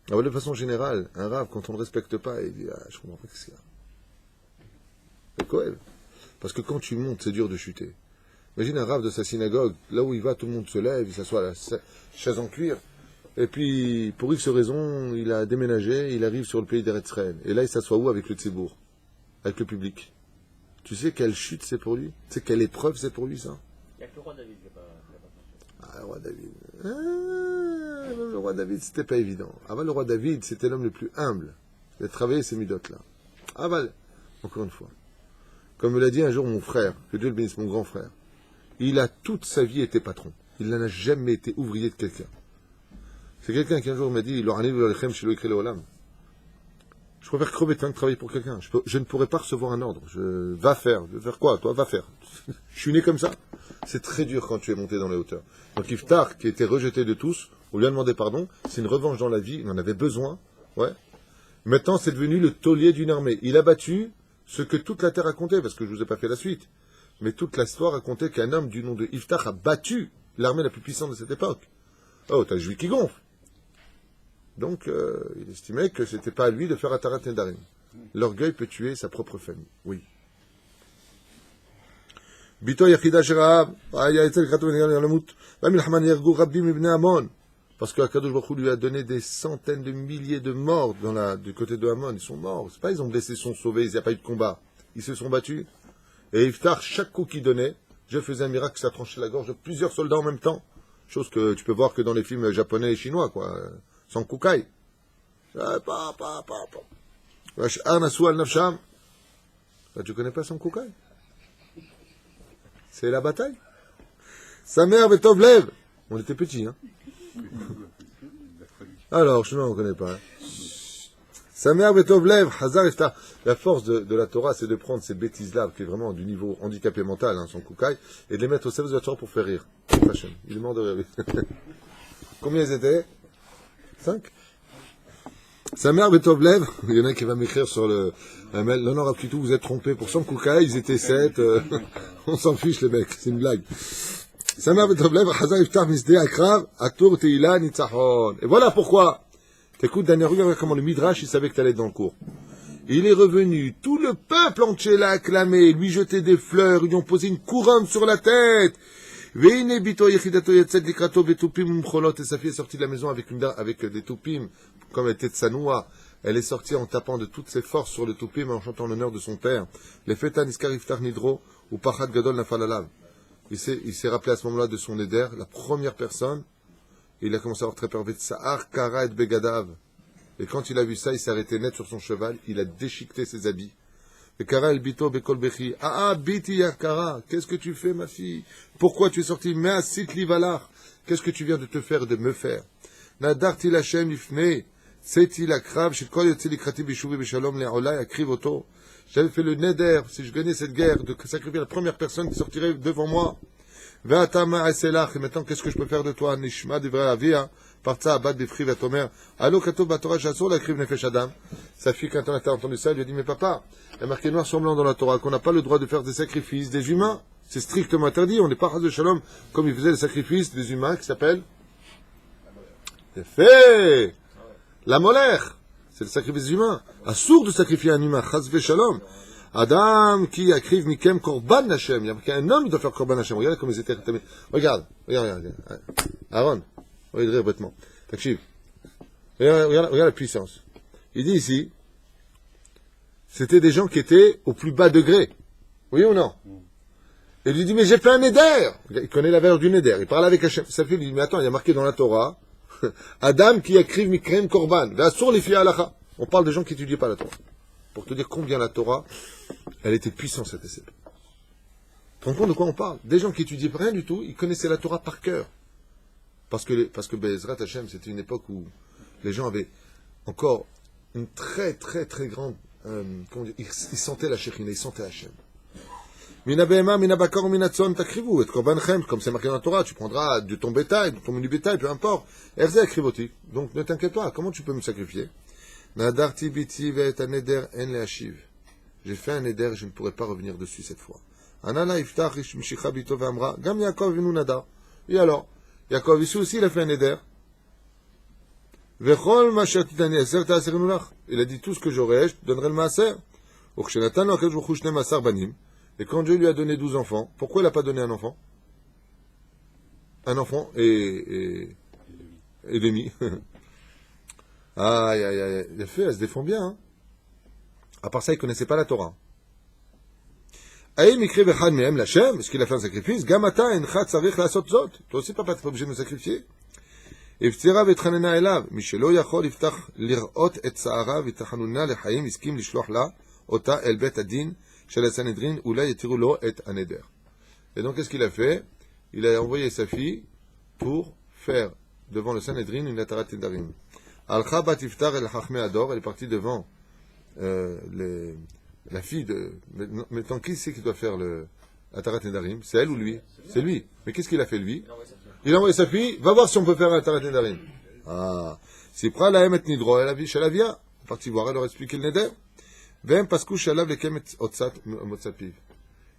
Alors, de façon générale, un Rav, quand on ne le respecte pas, il dit, ah, je comprends pas ce qu'il y a. C'est quoi? Parce que quand tu montes, c'est dur de chuter. Imagine un Rav de sa synagogue, là où il va, tout le monde se lève, il s'assoit à la chaise en cuir, et puis, pour X raison, il a déménagé, il arrive sur le pays d'Eretz Israël. Et là, il s'assoit où? Avec le Tzibour, avec le public. Tu sais quelle chute c'est pour lui? Tu sais quelle épreuve c'est pour lui, ça? Il n'y a que le roi David qui n'a pas Ah, le roi David. Le roi David, c'était pas évident. Avant, le roi David, c'était l'homme le plus humble. Il a travaillé ces midotes-là. Encore une fois. Comme me l'a dit un jour mon frère, que Dieu le bénisse, mon grand frère, il a toute sa vie été patron. Il n'a jamais été ouvrier de quelqu'un. C'est quelqu'un qui un jour m'a dit, je préfère crever de faim que travailler pour quelqu'un. Je ne pourrais pas recevoir un ordre. Va faire. Je vais faire quoi? Toi, va faire. Je suis né comme ça. C'est très dur quand tu es monté dans les hauteurs. Donc Iftar, qui était rejeté de tous, on lui a demandé pardon. C'est une revanche dans la vie. Il en avait besoin. Ouais. Maintenant, c'est devenu le taulier d'une armée. Il a battu ce que toute la terre racontait, parce que je ne vous ai pas fait la suite. Mais toute l'histoire racontait qu'un homme du nom de Iftar a battu l'armée la plus puissante de cette époque. Oh, t'as le juif qui gonfle. Donc, il estimait que c'était pas à lui de faire Atarat Nedarim. L'orgueil peut tuer sa propre famille. Oui. Bito Yachida Sheraab, Ayaetzel Kratou Yalamut, Bamilhaman Yergou Rabbim Ibn Amon. Parce que Akadosh Baruch Hu lui a donné des centaines de milliers de morts du côté de Amon. Ils sont morts. C'est pas ils ont blessé, ils sont sauvés, il n'y a pas eu de combat. Ils se sont battus. Et Iftar, chaque coup qu'il donnait, je faisais un miracle, ça tranchait la gorge de plusieurs soldats en même temps. Chose que tu peux voir que dans les films japonais et chinois, quoi. Sans koukaï. Tu connais pas son koukaï? C'est la bataille. Sa mère Betovlev. On était petits, hein. Alors, je ne connais pas. Hein. Sa mère Betovlev, Hazar Iftar. La force de la Torah, c'est de prendre ces bêtises-là, qui est vraiment du niveau handicapé mental, hein, son koukaï, et de les mettre au service de la Torah pour faire rire. Il est mort de rire. Combien ils étaient? 5. Sa mère Betovlev, il y en a qui va m'écrire sur le mail, non, non, tout, vous êtes trompé, pour son koukaï, ils étaient 7, on s'en fiche les mecs, c'est une blague. Sa mère Betovlev, Hazar Iftar Misdeh Akrav, Atur Teila Nitzachon. Et voilà pourquoi. T'écoutes, Daniel, regarde comment le Midrash, il savait que t'allais être dans le cours. Il est revenu, tout le peuple entier l'a acclamé, lui jetait des fleurs, ils lui ont posé une couronne sur la tête. Et sa fille est sortie de la maison avec des toupim, comme elle était de Sanoua. Elle est sortie en tapant de toutes ses forces sur le toupim, en chantant l'honneur de son père. Les fetan iskar iftar nidro, ou pachat gadol nafalalav. Il s'est rappelé à ce moment-là de son éder, la première personne, et il a commencé à avoir très peur. Sa'ar kara et begadav. Et quand il a vu ça, il s'est arrêté net sur son cheval, il a déchiqueté ses habits. Et Kara el bito bekol bechi. Ah, biti ya Kara, qu'est-ce que tu fais, ma fille? Pourquoi tu es sortie? Mais sit livalar. Qu'est-ce que tu viens de te faire, de me faire? Nadarti lachem ifne. C'est-il la crave, chez quoi yotzi likrati bishuvi bishalom le'olai akriv oto. J'avais fait le neder, si je gagnais cette guerre, de sacrifier la première personne qui sortirait devant moi. Ve'atama aselach. Et maintenant, qu'est-ce que je peux faire de toi? Nishma devrait avia. Parta abat befri vatomer. Allo kato batora jasur la kriv nefesh adam. Sa fille, quand on a entendu ça, elle lui a dit, mais papa, il y a marqué noir sur blanc dans la Torah qu'on n'a pas le droit de faire des sacrifices des humains. C'est strictement interdit. On n'est pas ras de shalom comme il faisait les sacrifices des humains qui s'appellent c'est fait la molaire. C'est le sacrifice humain. Assour de sacrifier un humain. Chas ve shalom. Adam qui akriv mikem korban Hashem. Il y a marqué un homme qui doit faire korban Hashem. Regarde comme ils étaient. Regarde. Aaron. Regarde bêtement. Takchiv. Regarde la puissance. Il dit ici, c'était des gens qui étaient au plus bas degré. Oui ou non? Et il lui dit, mais j'ai fait un éder. Il connaît la valeur du éder. Il parle avec Hachem. Sa fille lui dit, mais attends, il y a marqué dans la Torah, Adam qui écrive Mikrem Korban. Sur les filles halacha. On parle de gens qui n'étudient pas la Torah. Pour te dire combien la Torah, elle était puissante cette époque. Tu te rends compte de quoi on parle? Des gens qui étudiaient rien du tout, ils connaissaient la Torah par cœur. Parce que Bezrat Hachem, c'était une époque où les gens avaient encore une très très très grande ils sentaient la Shekhinah, ils sentaient Hachem. Mina behema, mina bakar, mina tzon, takrivu, et korbanchem, comme c'est marqué dans la Torah, tu prendras de ton bétail, de ton menu bétail, peu importe. Erze akrivoti. Donc ne t'inquiète pas, comment tu peux me sacrifier? Nadarti biti ve'et aneder en le'ashiv. J'ai fait un éder, je ne pourrai pas revenir dessus cette fois. Anana iftach ish mishicha bito ve'amra, gam Yaakov venu nadar. Et alors, Yaakov ici aussi il a fait un éder. Il a dit tout ce que j'aurai, je te donnerai le maaser. Et quand Dieu lui a donné 12 enfants, pourquoi il n'a pas donné un enfant? Un enfant et demi. Aïe, aïe, aïe. Il a fait, elle se défend bien. Hein. À part ça, il ne connaissait pas la Torah. Est-ce qu'il a fait un sacrifice? Toi aussi, papa, tu n'es pas obligé de me sacrifier. הפצירה והתחננה אליו, מי שלא יכול יפתח לראות את צערה ותחנונה לחיים, הסכים לשלוח לה אותה אל בית הדין, shel Sanhedrin, ula yetiru lo et aneder. Et donc, qu'est-ce qu'il a fait? Il a envoyé sa fille pour faire devant le Sanhedrin une Atarat Nedarim. Al-Kha bat Iftar el Chachmei Ador, elle est partie devant la fille de... Maintenant, qui c'est qui doit faire le Atarat Nedarim? C'est elle ou lui? C'est lui. Mais qu'est-ce qu'il a fait, lui? Il a envoyé sa fille, va voir si on peut faire un Atarat Nedarim. Ah, si prend la Emet Nidro, elle a vu Shalavia, elle est partie voir, elle leur a expliqué le Neder. Vem Paskou Shalav Lekem et Otsat Motsapiv.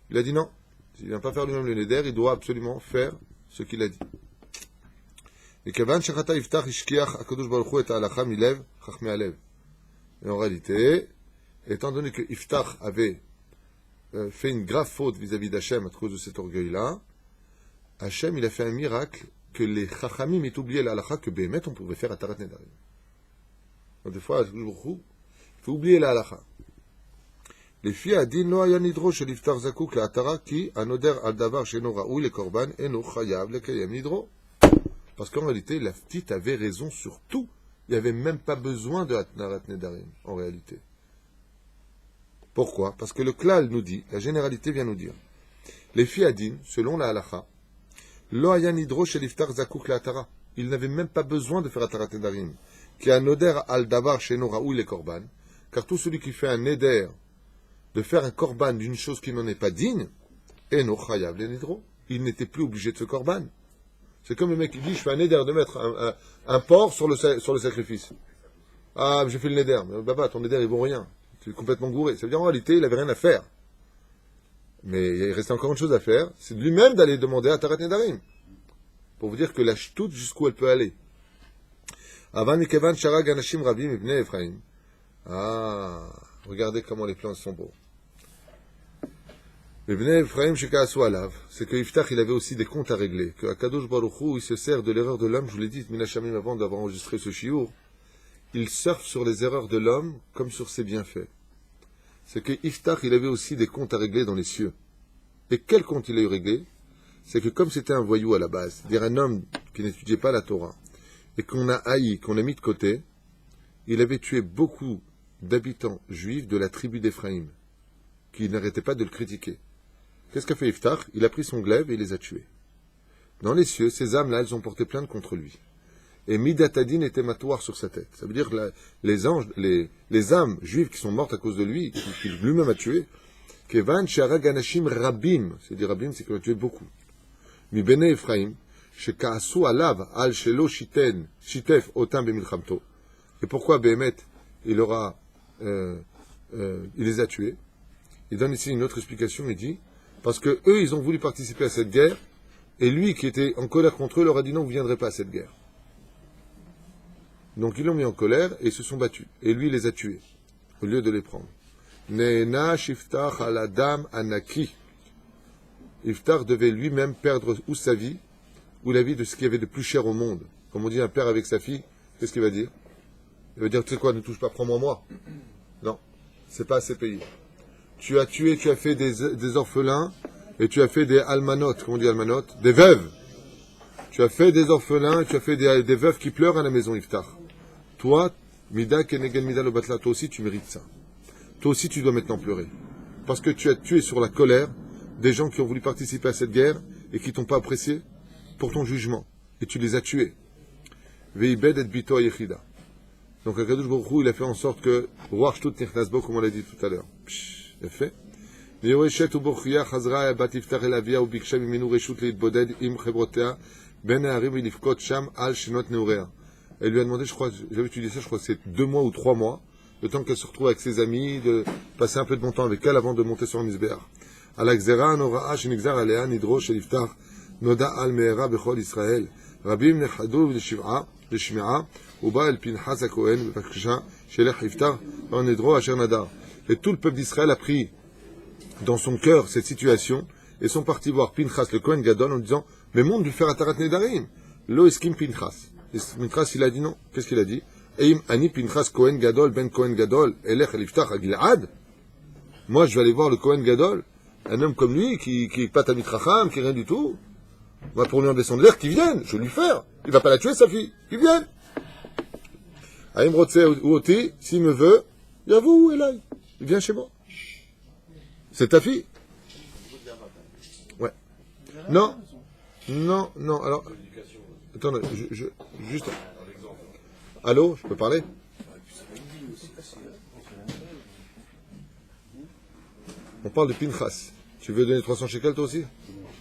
Il a dit non, s'il ne vient pas faire lui-même le Neder, il doit absolument faire ce qu'il a dit. Et Kevan Shechata Iftach Ishkiach Akadosh Baruch Hu et Halacha Milev Chachmei Alev. Et en réalité, étant donné que Iftach avait fait une grave faute vis-à-vis d'Hachem à cause de cet orgueil-là, Hachem, il a fait un miracle que les Chachamim aient oublié l'Halacha que Bémet, on pouvait faire Atarat Nedarim. Donc des fois, il faut oublier l'Halacha. Les filles a dit, no ayanidro shel Iftar Zakouk la Atara ki anoder al davar sheno raoui le korban eno chayav le kayem nidro. Parce qu'en réalité, la petite avait raison sur tout. Il n'y avait même pas besoin de Atarat Nedarim, en réalité. Pourquoi? Parce que le klal nous dit, la généralité vient nous dire, les filles adin, selon la halacha, lo ayanidro shel Iftar Zakouk la Atara. Il n'avait même pas besoin de faire Atarat Nedarim. Qui a noder al davar sheno raoui le korban. Car tout celui qui fait un neder de faire un korban d'une chose qui n'en est pas digne, eno chayav le nidro. Il n'était plus obligé de ce korban. C'est comme le mec qui dit, je fais un neder de mettre un porc sur le sacrifice. Ah, j'ai fait le neder. Mais baba, ton neder, il vaut rien. Tu es complètement gouré. Ça veut dire, en réalité, il n'avait rien à faire. Mais il restait encore une chose à faire, c'est de lui-même d'aller demander à Atarat Nedarim. Pour vous dire que la ch'tout, jusqu'où elle peut aller. Avan ikevan sharag anashim rabim ibnei Ephraim. Ah, regardez comment les plans sont beaux. Ibnei Ephraim shekaasu alav, c'est que Iftach, il avait aussi des comptes à régler. Que Akadosh Baruch Hu, il se sert de l'erreur de l'homme, je vous l'ai dit, Minashamim, avant d'avoir enregistré ce shiur. Il surfe sur les erreurs de l'homme comme sur ses bienfaits. C'est que Iftach, il avait aussi des comptes à régler dans les cieux. Et quel compte il a eu réglé? C'est que comme c'était un voyou à la base, c'est-à-dire un homme qui n'étudiait pas la Torah, et qu'on a haï, qu'on a mis de côté, il avait tué beaucoup d'habitants juifs de la tribu d'Éphraïm, qui n'arrêtaient pas de le critiquer. Qu'est-ce qu'a fait Iftach? Il a pris son glaive et il les a tués. Dans les cieux, ces âmes-là, elles ont porté plainte contre lui. Et Midatadin était matoire sur sa tête. Ça veut dire que les anges, les âmes juives qui sont mortes à cause de lui, qu'il lui-même a tué, Kevan Sharag Anashim Rabim, c'est-à-dire Rabim, c'est qu'il a tué beaucoup. Mi Bene Ephraim, Shekaasu Alav, Al Shelo Shiten, Shitef Otam Bemilchamto. Et pourquoi Béhémet, il les a tués? Il donne ici une autre explication, il dit, parce que eux, ils ont voulu participer à cette guerre, et lui, qui était en colère contre eux, leur a dit non, vous ne viendrez pas à cette guerre. Donc ils l'ont mis en colère, et ils se sont battus. Et lui, il les a tués, au lieu de les prendre. Neena Shiftach Aladam Anaki. Iftar devait lui-même perdre ou sa vie, ou la vie de ce qu'il y avait de plus cher au monde. Comme on dit un père avec sa fille, qu'est-ce qu'il va dire? Il va dire, tu sais quoi, ne touche pas, prends-moi moi. Non, c'est pas assez payé. Tu as tué, tu as fait des orphelins, et tu as fait des almanotes, comment on dit almanotes? Des veuves. Tu as fait des orphelins, et tu as fait des veuves qui pleurent à la maison, Iftar. Toi, Mida Kenegen Mida Lobatla, toi aussi tu mérites ça. Toi aussi tu dois maintenant pleurer. Parce que tu as tué sur la colère des gens qui ont voulu participer à cette guerre et qui t'ont pas apprécié pour ton jugement. Et tu les as tués. Veibed et Bito Yechida. Donc Akadosh Baruch Hu, il a fait en sorte que Ruach Shtut Nechnasbo, comme on l'a dit tout à l'heure. Il a fait. Yehoeshet uborchia chazra bat Iftach el avia ubiksha mimenu reshut leitboded im chevrotea ben haarim ilifkot sham al shenot neurea. Elle lui a demandé, je crois, j'avais étudié ça, je crois que c'est 2 mois ou 3 mois, le temps qu'elle se retrouve avec ses amis, de passer un peu de bon temps avec elle avant de monter sur un misbéach. Al gzera noraa shenigzar alea nidro shel Iftach noda al meera bechol Israël. Rabim nechadu l'shmi'a uba el Pinchas haKohen bevakasha shelech Iftach en nidro asher nadar. Et tout le peuple d'Israël a pris dans son cœur cette situation et sont partis voir Pinchas le Kohen Gadol en disant mais monte lui faire Atarat Nedarim. Lo eskim Pinchas. Et Pinchas il a dit non. Qu'est-ce qu'il a dit? Eim ani Pinchas Kohen Gadol ben Kohen Gadol elech el Iftach à Gil'ad. Moi je vais aller voir le Kohen Gadol, un homme comme lui qui est pas Talmid Chacham, qui est rien du tout. Moi pour lui en descendre l'air, qu'il vienne, je vais lui faire. Il va pas la tuer sa fille, qu'il vienne. Aim Rotse ou Oti, s'il me veut, Yavou Elai. Il vient chez moi. C'est ta fille? Ouais. Non. Non, non, alors... Attends, juste... Allô, je peux parler? On parle de Pinchas. Tu veux donner 300 shekels toi aussi?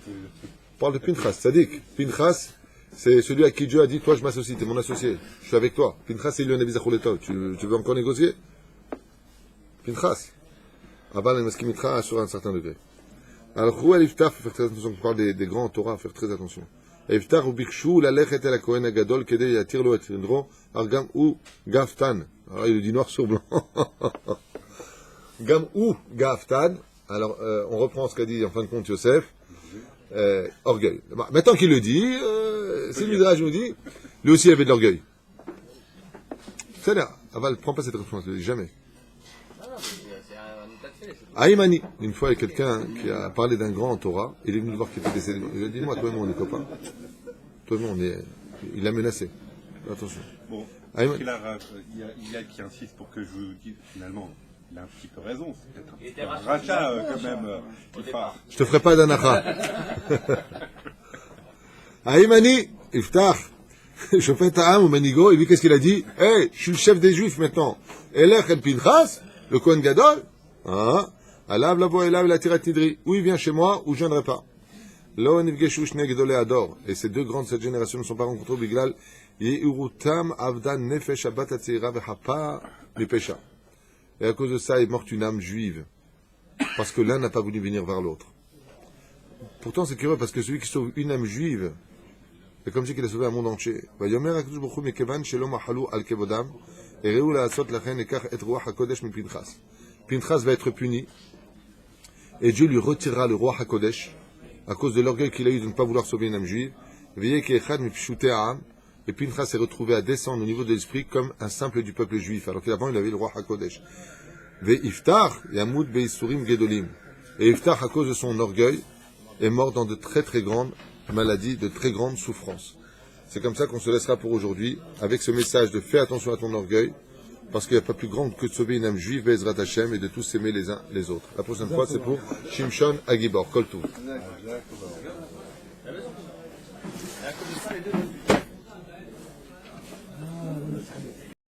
On parle de Pinchas, Sadik. Pinchas, c'est celui à qui Dieu a dit, toi je m'associe, t'es mon associé. Je suis avec toi. Pinchas, c'est lui un avisacholetov. Tu veux encore négocier? Pinchas. Aval et Maskimitra sur un certain degré. Alors, Rouel Iftar, faut faire très attention, on parle des grands Torah, faut faire très attention. Iftar ou Bikshu, la lechet el Kohen Agadol, Kede yatir lo etrindro, Argam ou Gaftan. Alors, il le dit noir sur blanc. Gam ou Gaftan. Alors, on reprend ce qu'a dit en fin de compte Yosef. Orgueil. Bah, maintenant qu'il le dit, si le Midrash nous dit, lui aussi il avait de l'orgueil. C'est là. Aval, prends pas cette réponse, ne le dis jamais. Aïmani, une fois, il y a quelqu'un qui a parlé d'un grand en Torah, il est venu le voir qui était décédé. Il a dit, moi, toi et moi, on est copains. Toi et moi, on est... Il l'a menacé. Attention. Bon, il y a qui insiste pour que je vous dise, finalement, il a un petit peu raison. C'est peut-être un rachat, quand même, Iftar. Je te ferai pas d'anacha. Aïmani, Iftar, je fais ta âme au Manigo, et lui, qu'est-ce qu'il a dit? Hey, je suis le chef des Juifs maintenant. Elech el Pinchas, le Kohen Gadol, hein? Alav lavo elav la tirat nidri. Ou il vient chez moi, ou je viendrai pas. Lo nivgeshu shne gedolei ador. Et ces deux grandes de cette génération ne sont pas rencontrées au Biglal. Yehurutam avdan nefesh abat atzira vechapa mipesha. Et à cause de ça est morte une âme juive. Parce que l'un n'a pas voulu venir vers l'autre. Pourtant c'est curieux parce que celui qui sauve une âme juive, c'est comme si il a sauvé un monde entier. Vayomer HaKadosh Baruch Hu mekevan shelo mahalu al kevodam. Et reu la'asot lachen ekach et ruach hakodesh mipinchas. Pinchas va être puni. Et Dieu lui retirera le roi HaKodesh à cause de l'orgueil qu'il a eu de ne pas vouloir sauver une âme juive. Et Pinchas s'est retrouvé à descendre au niveau de l'esprit comme un simple du peuple juif, alors qu'avant il avait le roi HaKodesh. Iftar, Yamud Beisurim Gedolim. Et Iftar, à cause de son orgueil, est mort dans de très très grandes maladies, de très grandes souffrances. C'est comme ça qu'on se laissera pour aujourd'hui, avec ce message de fais attention à ton orgueil, parce qu'il n'y a pas plus grand que de sauver une âme juive, Bezrat Hashem, et de tous s'aimer les uns les autres. La prochaine fois, c'est pour Shimshon Agibor, Koltou. les deux.